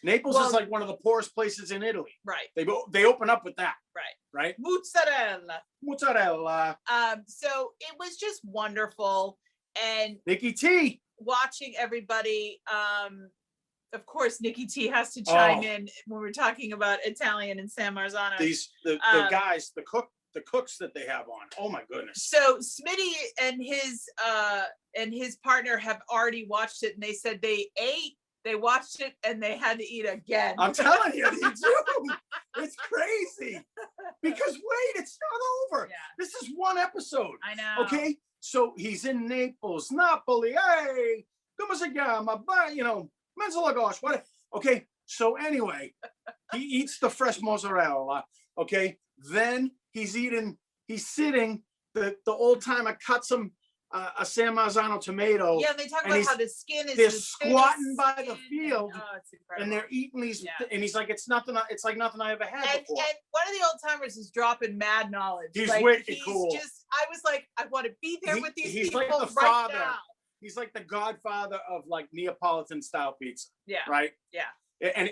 Naples is like one of the poorest places in Italy. Right. They open up with that. Right. Right. Mozzarella. So it was just wonderful. And Nikki T. Watching everybody, of course, Nikki T has to chime in when we're talking about Italian and San Marzano. The guys, the cooks that they have on. Oh my goodness. So Smitty and his partner have already watched it, and they said they watched it, and they had to eat again. I'm telling you, they do. It's crazy. Because wait, it's not over. Yeah. This is one episode. I know. Okay. So he's in Naples, Napoli. Hey, come si chiama? Mezzo what? Okay. So anyway, he eats the fresh mozzarella. Okay. Then he's sitting. The old timer cuts him a San Marzano tomato. Yeah, they talk about how the skin is. They're squatting by the field, it's incredible. and they're eating these. And he's like, it's nothing. It's like nothing I ever had before. And one of the old timers is dropping mad knowledge. He's wicked cool. I was like, I want to be there with these he's people like the right father. now. He's like the godfather of like Neapolitan style pizza. Yeah. Right. Yeah. And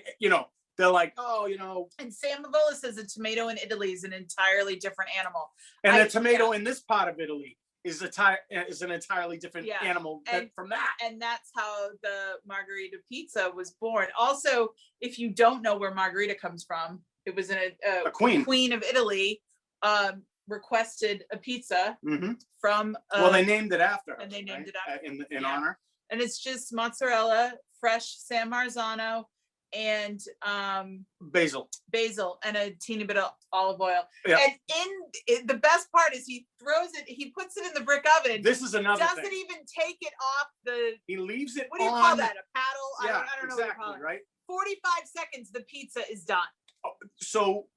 they're like, And Sam Mavola says a tomato in Italy is an entirely different animal. And the tomato in this part of Italy is an entirely different animal from that. And that's how the margherita pizza was born. Also, if you don't know where margherita comes from, it was a queen of Italy. requested a pizza Mhm. from. Well, they named it after her, and they named it right? after- in yeah. honor. And it's just mozzarella, fresh San Marzano, and Basil. and a teeny bit of olive oil. Yeah. And the best part is he puts it in the brick oven. This is another doesn't thing. even take it off the. He leaves it. What do you call that? A paddle? Yeah, I don't know exactly, what you call it. right? 45 seconds, the pizza is done. So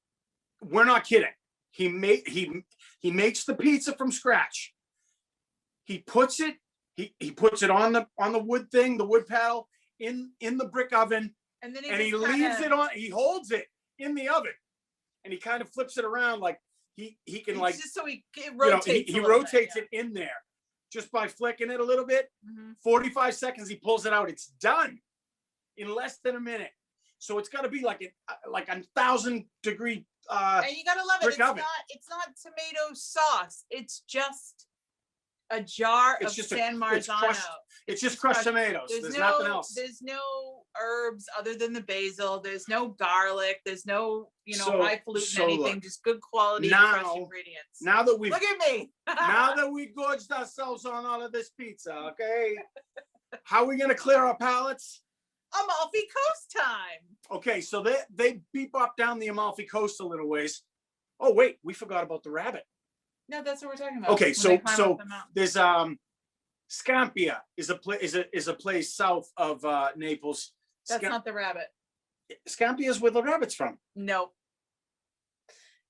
we're not kidding. He makes the pizza from scratch. He puts it on the wood thing, the wood paddle in the brick oven, And then he leaves it on. He holds it in the oven, and he kind of flips it around like he can, like, just so it rotates. He rotates it in there just by flicking it a little bit. 45 seconds, he pulls it out. It's done in less than a minute. So it's got to be like a 1,000-degree. And you gotta love it. It's not tomato sauce. It's just a jar of San Marzano. It's just crushed tomatoes. There's nothing else. There's no herbs other than the basil. There's no garlic. There's no, highfalutin anything. Look, just good quality fresh ingredients. Now that we've look at me. now that we gorged ourselves on all of this pizza, okay? How are we gonna clear our palates? Amalfi Coast time. Okay, so they beep up down the Amalfi Coast a little ways. Oh wait, we forgot about the rabbit. No, that's what we're talking about. Okay, so there's Scampia is a place south of Naples. That's not the rabbit. Scampia is where the rabbit's from. No.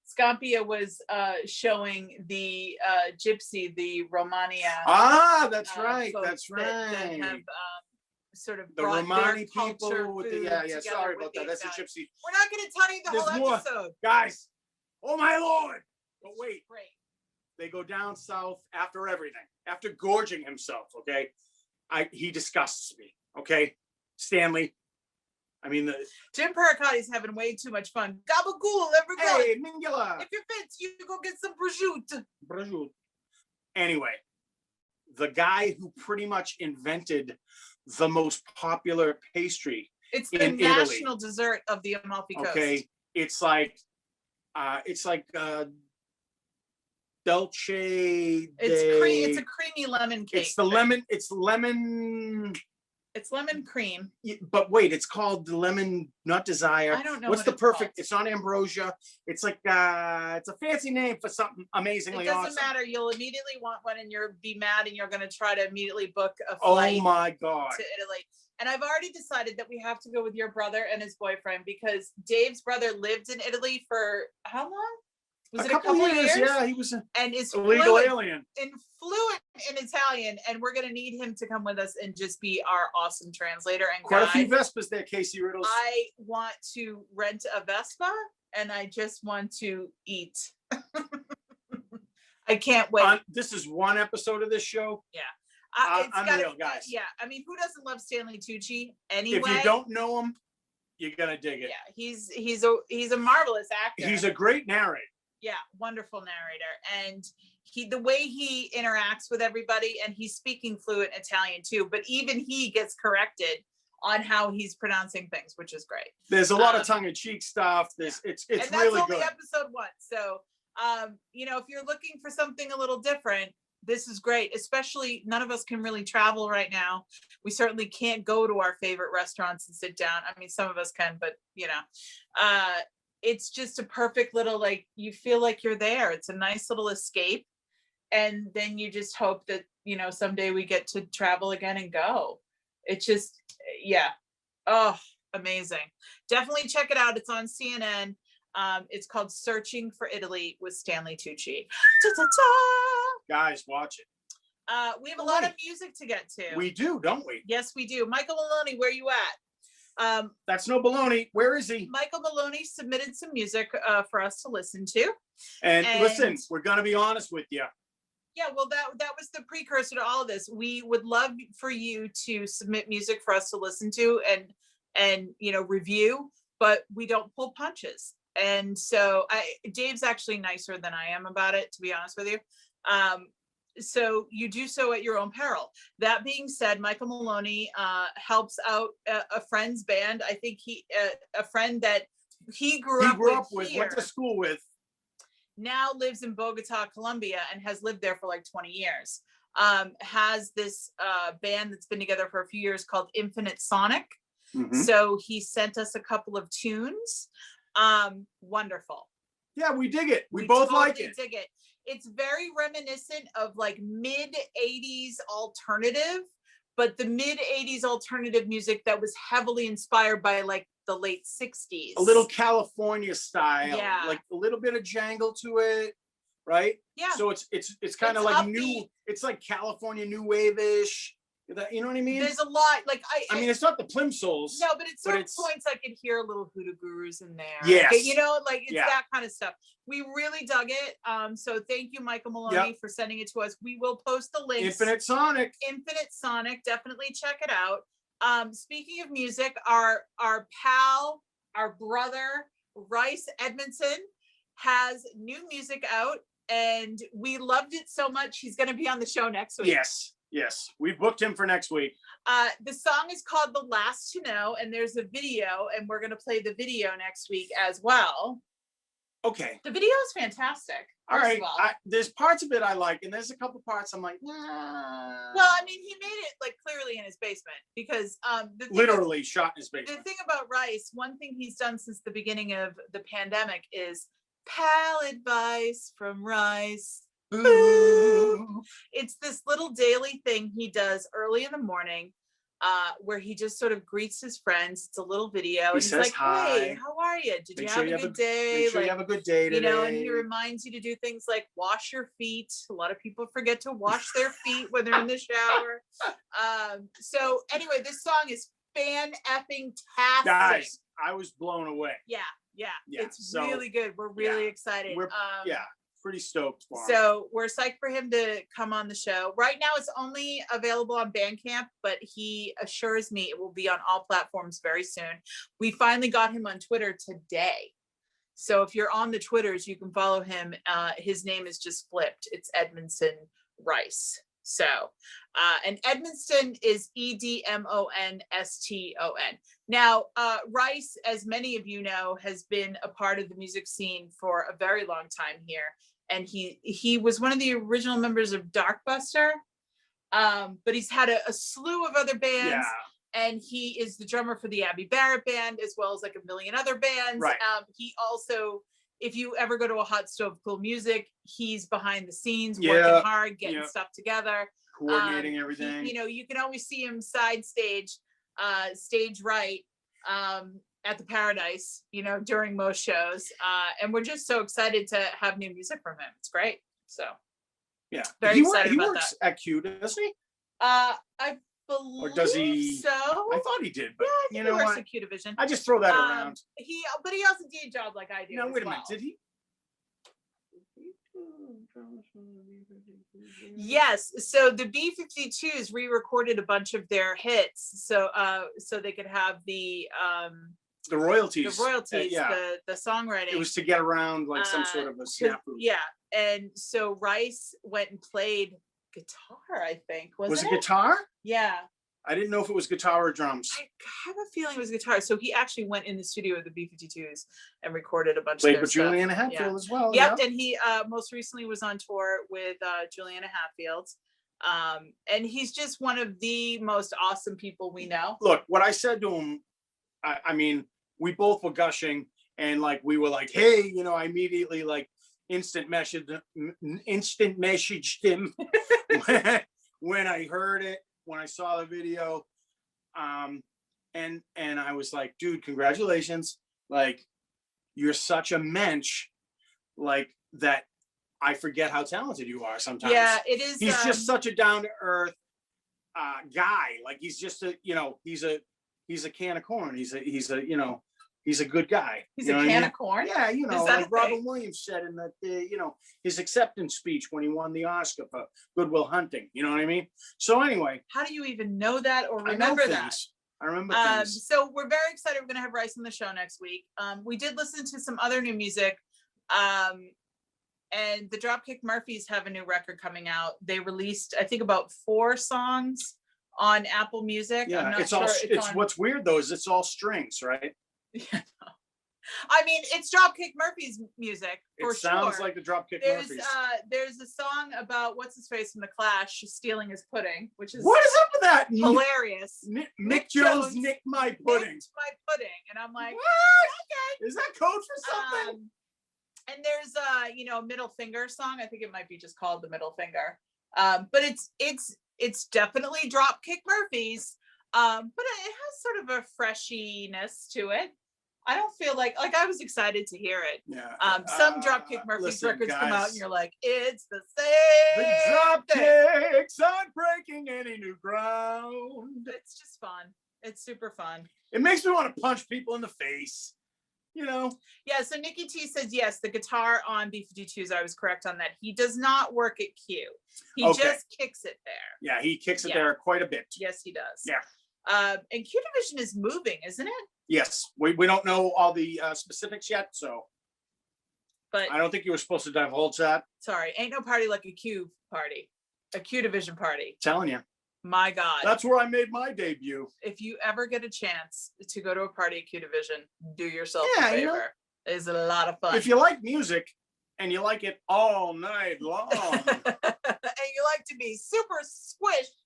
Scampia was showing the gypsy, the Romania. Ah, that's right. Folks That's right. That have sort of the Romani people with the sorry about that. That's a gypsy. We're not going to tell you the whole episode, guys. Oh my Lord! But wait, great. They go down south after everything, after gorging himself. Okay, he disgusts me. Okay, Stanley. I mean, Jim Paracotti's having way too much fun. Gabagool, everybody. Hey, Mingula. If you're fit, you go get some prosciutto. Prosciutto. Anyway, the guy who pretty much invented the most popular pastry. It's the national dessert of the Amalfi Coast. Okay, it's like dolce. It's a creamy lemon cake. It's lemon. It's lemon cream. But wait, it's called the lemon, not desire. I don't know. What's the perfect? It's not ambrosia. It's like it's a fancy name for something amazingly awesome. It doesn't matter. You'll immediately want one, and you'll be mad, and you're going to try to immediately book a flight. Oh my God! To Italy. And I've already decided that we have to go with your brother and his boyfriend, because Dave's brother lived in Italy for how long? Was it a couple years? Yeah, he was and is a legal alien and fluent in Italian, and we're gonna need him to come with us and just be our awesome translator and quite guide. a few Vespas there, Casey Riddles. I want to rent a Vespa, and I just want to eat. I can't wait. This is one episode of this show. Yeah. Unreal, guys. Yeah, I mean, who doesn't love Stanley Tucci anyway? If you don't know him, you're gonna dig it. Yeah, he's a marvelous actor. He's a great narrator. Yeah, wonderful narrator, and the way he interacts with everybody, and he's speaking fluent Italian too. But even he gets corrected on how he's pronouncing things, which is great. There's a lot of tongue-in-cheek stuff. It's and that's really only good. Episode 1. So, if you're looking for something a little different, this is great. Especially, none of us can really travel right now. We certainly can't go to our favorite restaurants and sit down. I mean, some of us can, but it's just a perfect little, you feel like you're there. It's a nice little escape. And then you just hope that, someday we get to travel again and go. It's just, yeah. Oh, amazing. Definitely check it out. It's on CNN. It's called Searching for Italy with Stanley Tucci. Guys, watch it. We have a lot of music to get to. We do, don't we? Yes, we do. Michael Maloney, where you at? That's no baloney. Where is he? Michael Maloney submitted some music for us to listen to. And listen, we're going to be honest with you. Yeah, well, that was the precursor to all of this. We would love for you to submit music for us to listen to and review, but we don't pull punches. And so Dave's actually nicer than I am about it, to be honest with you. So you do so at your own peril. That being said, Michael Maloney helps out a friend's band. I think a friend that he grew up with, went to school with. now lives in Bogota, Colombia, and has lived there for like 20 years. Has this band that's been together for a few years called Infinite Sonic. So he sent us a couple of tunes. Wonderful. Yeah, we dig it. We both totally like it. Dig it. It's very reminiscent of like mid 80s alternative, but the mid 80s alternative music that was heavily inspired by like the late 60s. A little California style, Yeah. like a little bit of jangle to it, right? Yeah. So it's kind of It's like upbeat. new. It's like California new wave-ish. You know what I mean? There's a lot like I mean, it's not the Plimsolls. No, but at certain points I could hear a little Hoodoo Gurus in there. Yes. Okay, you know, like it's that kind of stuff. We really dug it. So thank you, Michael Maloney, for sending it to us. We will post the links. Infinite Sonic. Infinite Sonic. Definitely check it out. Speaking of music, our pal, our brother, Rice Edmondson, has new music out, and we loved it so much he's going to be on the show next week. Yes, we booked him for next week. The song is called The Last to Know, and there's a video, and we're going to play the video next week as well. Okay. The video is fantastic. All right. There's parts of it I like, and there's a couple parts I'm like, nah. Well, I mean, he made it like clearly in his basement because literally shot in his basement. The thing about Rice, one thing he's done since the beginning of the pandemic is pal advice from Rice. Boo. It's this little daily thing he does early in the morning where he just sort of greets his friends. It's a little video. He says, like, hi. Hey, how are you? Did you have a good day? Make sure you have a good day today. You know, and he reminds you to do things like wash your feet. A lot of people forget to wash their feet when they're in the shower. So anyway, this song is fan-effing-tastic. Guys, I was blown away. Yeah. It's really good. We're really excited. We're pretty stoked for him. So we're psyched for him to come on the show. Right now it's only available on Bandcamp, but he assures me it will be on all platforms very soon. We finally got him on Twitter today. So if you're on the Twitters, you can follow him. His name is just flipped. It's Edmondson Rice. So, and Edmonston is Edmonston. Now, Rice, as many of you know, has been a part of the music scene for a very long time here. And he was one of the original members of Darkbuster, but he's had a slew of other bands. And he is the drummer for the Abby Barrett band, as well as like a million other bands. Right. He also, if you ever go to a Hot Stove Cool Music, he's behind the scenes, working hard, getting stuff together. Coordinating everything. You can always see him side stage, stage right, at the Paradise, during most shows. And we're just so excited to have new music from him. It's great. So very excited about that. He works at Q, doesn't he? I believe or does he? So. I thought he did, but I think he works at Q Division. I just throw that around. But he also did a job like I do. No, wait a minute. Did he? Yes. So the B-52s re-recorded a bunch of their hits, so they could have the royalties. The royalties, the songwriting. It was to get around like some sort of a snafu. Yeah. And so Rice went and played guitar, I think. Was it guitar? Yeah. I didn't know if it was guitar or drums. I have a feeling it was guitar. So he actually went in the studio with the B-52s and recorded a bunch of their with stuff. Juliana Hatfield as well. Yep. And he most recently was on tour with Juliana Hatfield. And he's just one of the most awesome people we know. Look, what I said to him, I mean, we both were gushing and like, we were like, hey, I immediately like instant messaged him when I heard it. When I saw the video, and I was like, dude, congratulations. Like, you're such a mensch, like that I forget how talented you are sometimes. Yeah, it is. He's just such a down-to-earth guy. Like he's just he's a can of corn. He's a good guy. He's a can of corn? Yeah, like Robin Williams said in that, his acceptance speech when he won the Oscar for Good Will Hunting. You know what I mean? So anyway. How do you even know that or remember that? I remember things. So we're very excited. We're going to have Rice on the show next week. We did listen to some other new music. And the Dropkick Murphys have a new record coming out. They released, I think, about 4 songs on Apple Music. Yeah, I'm not sure. What's weird though is it's all strings, right? Yeah. I mean, it's Dropkick Murphys music for It sounds sure. like the Dropkick There's Murphys. there's a song about what's his face from the Clash stealing his pudding, which is What is up with that? hilarious. Mick Jones nicked my pudding. Nicked my pudding, and I'm like, What? okay. Is that code for something? And there's a middle finger song. I think it might be just called the middle finger. But it's definitely Dropkick Murphys. But it has sort of a freshiness to it. I don't feel like I was excited to hear it. Yeah. Some Dropkick Murphys listen, records guys, come out and you're like, it's the same. The thing. Dropkicks aren't breaking any new ground. It's just fun. It's super fun. It makes me want to punch people in the face. Yeah, so Nikki T says, yes, the guitar on B-52s, I was correct on that. He does not work at Q. He just kicks it there. Yeah, he kicks it there quite a bit. Yes, he does. Yeah. And Q Division is moving, isn't it? Yes, we don't know all the specifics yet, so but I don't think you were supposed to divulge that. Sorry, ain't no party like a Q party, a Q Division party. Telling you. My God. That's where I made my debut. If you ever get a chance to go to a party at Q Division, do yourself a favor. It's a lot of fun. If you like music and you like it all night long. And you like to be super squished.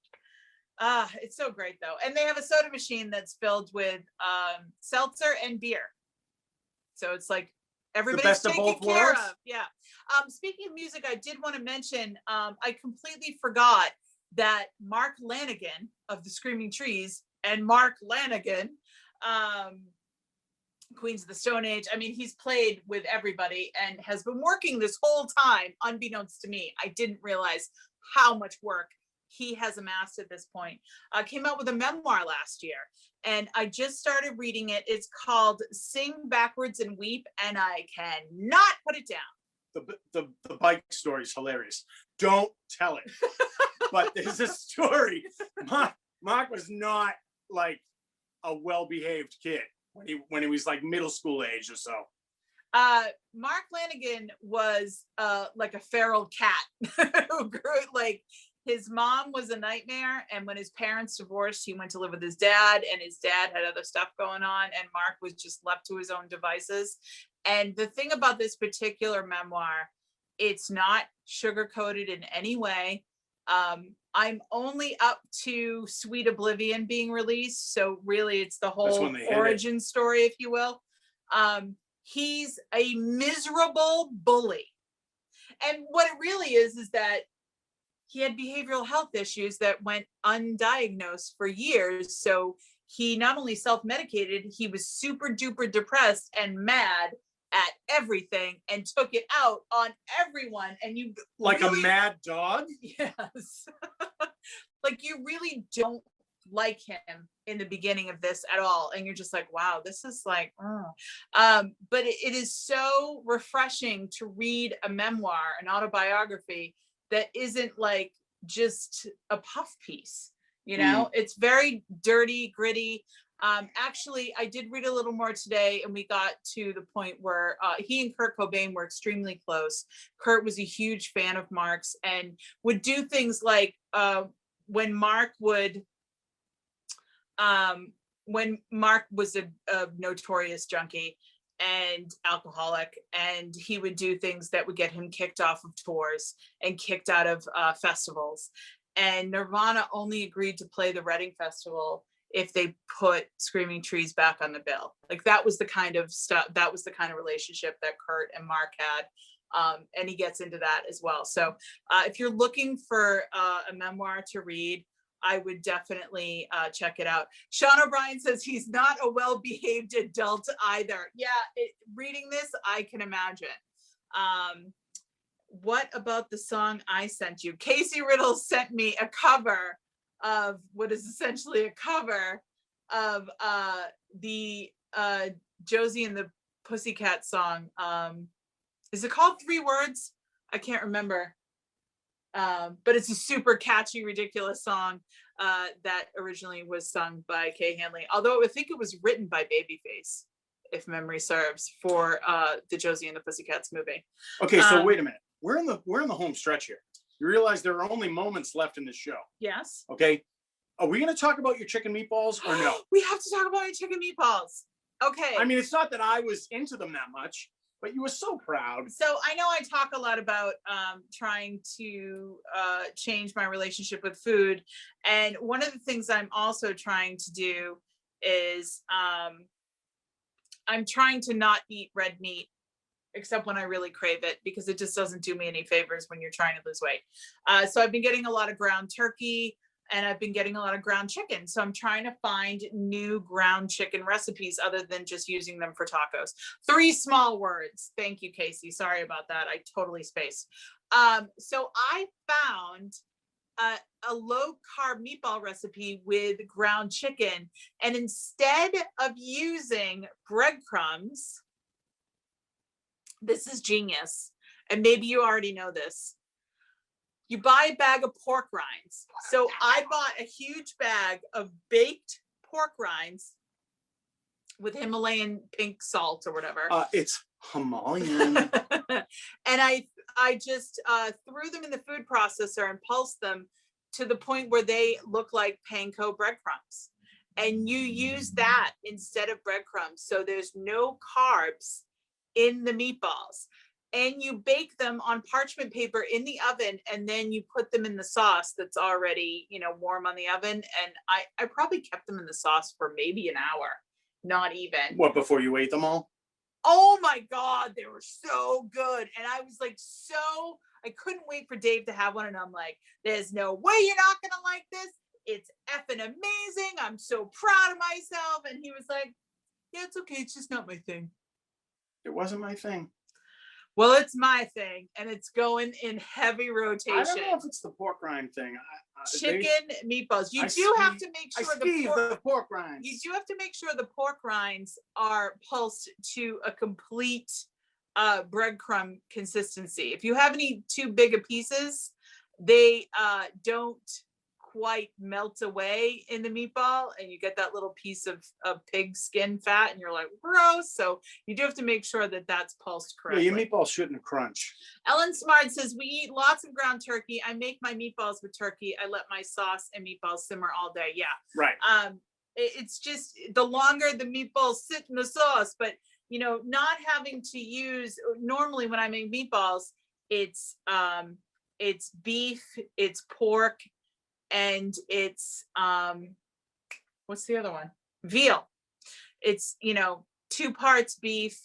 It's so great though. And they have a soda machine that's filled with seltzer and beer. So it's like everybody's taken care of. Yeah. Speaking of music, I did want to mention, I completely forgot that Mark Lanigan of the Screaming Trees and Mark Lanigan, Queens of the Stone Age. I mean, he's played with everybody and has been working this whole time, unbeknownst to me. I didn't realize how much work he has amassed at this point. Came out with a memoir last year, and I just started reading it. It's called Sing Backwards and Weep, and I cannot put it down. The bike story is hilarious. Don't tell it. But there's a story. Mark was not like a well-behaved kid when he was like middle school age or so. Mark Lanigan was like a feral cat who grew like his mom was a nightmare, and when his parents divorced, he went to live with his dad, and his dad had other stuff going on, and Mark was just left to his own devices. And the thing about this particular memoir, it's not sugar-coated in any way. I'm only up to Sweet Oblivion being released, so really it's the whole origin story, if you will. He's a miserable bully. And what it really is that he had behavioral health issues that went undiagnosed for years. So he not only self-medicated, he was super duper depressed and mad at everything and took it out on everyone. And you like really, a mad dog? Yes. Like you really don't like him in the beginning of this at all. And you're just like, wow, this is like, but it is so refreshing to read a memoir, an autobiography that isn't like just a puff piece, It's very dirty, gritty. Actually, I did read a little more today, and we got to the point where he and Kurt Cobain were extremely close. Kurt was a huge fan of Mark's and would do things like when Mark was a notorious junkie and alcoholic, and he would do things that would get him kicked off of tours and kicked out of festivals. And Nirvana only agreed to play the Reading Festival if they put Screaming Trees back on the bill. Like that was the kind of stuff, that was the kind of relationship that Kurt and Mark had. And he gets into that as well. So if you're looking for a memoir to read, I would definitely check it out. Sean O'Brien says he's not a well-behaved adult either. Yeah, reading this, I can imagine. What about the song I sent you? Casey Riddle sent me a cover of what is essentially a cover of the Josie and the Pussycat song. Is it called 3 Words? I can't remember. But it's a super catchy, ridiculous song that originally was sung by Kay Hanley. Although I think it was written by Babyface, if memory serves, for the Josie and the Pussycats movie. Okay, so wait a minute. We're in the home stretch here. You realize there are only moments left in this show. Yes. Okay. Are we going to talk about your chicken meatballs or no? We have to talk about your chicken meatballs. Okay. I mean, it's not that I was into them that much, but you were so proud. So I know I talk a lot about trying to change my relationship with food. And one of the things I'm also trying to do is I'm trying to not eat red meat except when I really crave it, because it just doesn't do me any favors when you're trying to lose weight. So I've been getting a lot of ground turkey, and I've been getting a lot of ground chicken. So I'm trying to find new ground chicken recipes other than just using them for tacos. 3 small words. Thank you, Casey. Sorry about that. I totally spaced. So I found a low carb meatball recipe with ground chicken. And instead of using breadcrumbs, this is genius. And maybe you already know this. You buy a bag of pork rinds. So I bought a huge bag of baked pork rinds with Himalayan pink salt or whatever. It's Himalayan. And I just threw them in the food processor and pulsed them to the point where they look like panko breadcrumbs. And you use that instead of breadcrumbs. So there's no carbs in the meatballs. And you bake them on parchment paper in the oven, and then you put them in the sauce that's already, warm on the oven. And I probably kept them in the sauce for maybe an hour, not even. What, before you ate them all? Oh my God, they were so good. And I was like, I couldn't wait for Dave to have one. And I'm like, there's no way you're not going to like this. It's effing amazing. I'm so proud of myself. And he was like, yeah, it's okay. It's just not my thing. It wasn't my thing. Well, it's my thing, and it's going in heavy rotation. I don't know if it's the pork rind thing. Chicken meatballs. You do have to make sure the pork rinds. You do have to make sure the pork rinds are pulsed to a complete breadcrumb consistency. If you have any too big of pieces, they don't quite melt away in the meatball, and you get that little piece of pig skin fat, and you're like, gross. So you do have to make sure that that's pulsed correctly. Yeah, your meatballs shouldn't crunch. Ellen Smart says, we eat lots of ground turkey. I make my meatballs with turkey. I let my sauce and meatballs simmer all day. Yeah. Right. It's just the longer the meatballs sit in the sauce, but not having to use, normally when I make meatballs, it's beef, it's pork, and it's what's the other one? Veal. It's 2 parts beef,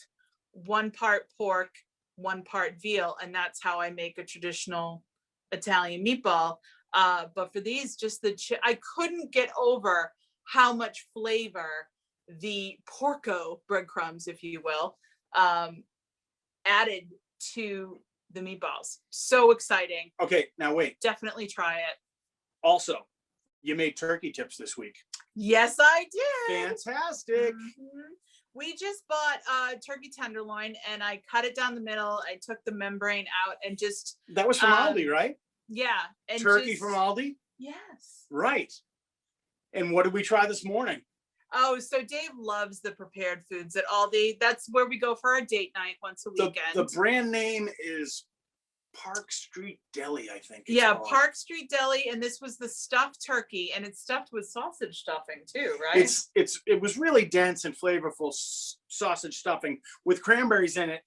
1 part pork, 1 part veal, and that's how I make a traditional Italian meatball. But for these, just I couldn't get over how much flavor the porco breadcrumbs, if you will, added to the meatballs. So exciting. Okay, now wait. Definitely try it. Also, you made turkey tips this week. Yes, I did. Fantastic. Mm-hmm. We just bought turkey tenderloin, and I cut it down the middle. I took the membrane out and just. That was from Aldi, right? Yeah. And turkey from Aldi? Yes. Right. And what did we try this morning? Oh, so Dave loves the prepared foods at Aldi. That's where we go for our date night once a weekend. The brand name is Park Street Deli, I think. Yeah, called. Park Street Deli, and this was the stuffed turkey, and it's stuffed with sausage stuffing too, right? It was really dense and flavorful sausage stuffing with cranberries in it,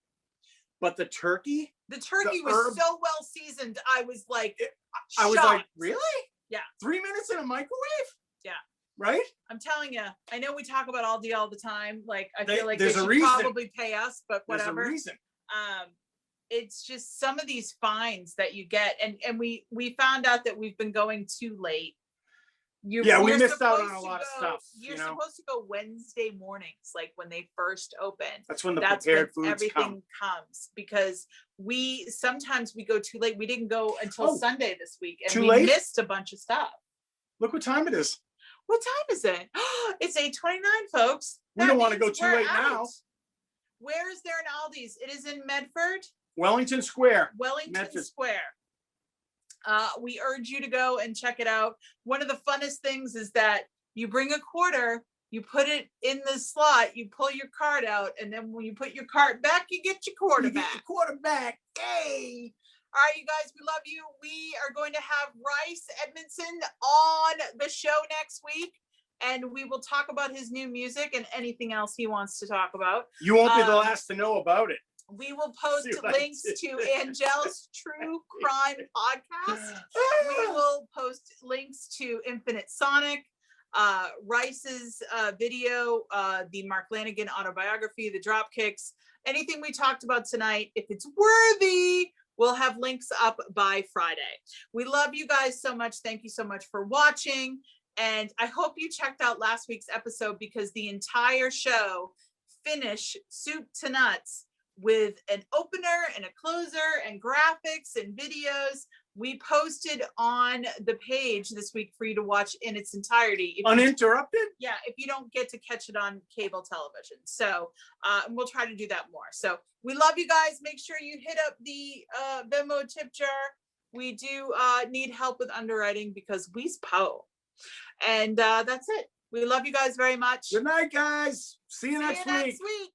but the turkey was so well seasoned. I was like, really? Yeah. 3 minutes in a microwave? Yeah. Right? I'm telling you, I know we talk about Aldi all the time. Like, I feel like they should probably pay us, but whatever. There's a reason. It's just some of these finds that you get, and we found out that we've been going too late. We missed out on a lot of stuff. You're supposed to go Wednesday mornings, like when they first open. That's when prepared foods everything comes, because sometimes we go too late. We didn't go until Sunday this week, and we missed a bunch of stuff. Look what time it is. What time is it? It's 8:29, folks. We don't want to go too late now. Where is there an Aldi's? It is in Medford. Wellington Square. Square. We urge you to go and check it out. One of the funnest things is that you bring a quarter, you put it in the slot, you pull your card out, and then when you put your card back, you get your quarter back. Hey! All right, you guys, we love you. We are going to have Rice Edmondson on the show next week. and we will talk about his new music and anything else he wants to talk about. You won't be the last to know about it. We will post links to Angel's True Crime Podcast. We will post links to Infinite Sonic, Rice's video, the Mark Lanigan autobiography, the Dropkicks, anything we talked about tonight. If it's worthy, we'll have links up by Friday. We love you guys so much. Thank you so much for watching. And I hope you checked out last week's episode, because the entire show finished soup to nuts with an opener and a closer and graphics and videos. We posted on the page this week for you to watch in its entirety. Uninterrupted? Yeah, if you don't get to catch it on cable television. So we'll try to do that more. So we love you guys. Make sure you hit up the Venmo tip jar. We do need help with underwriting because we's po. And that's it. We love you guys very much. Good night, guys. See you next week.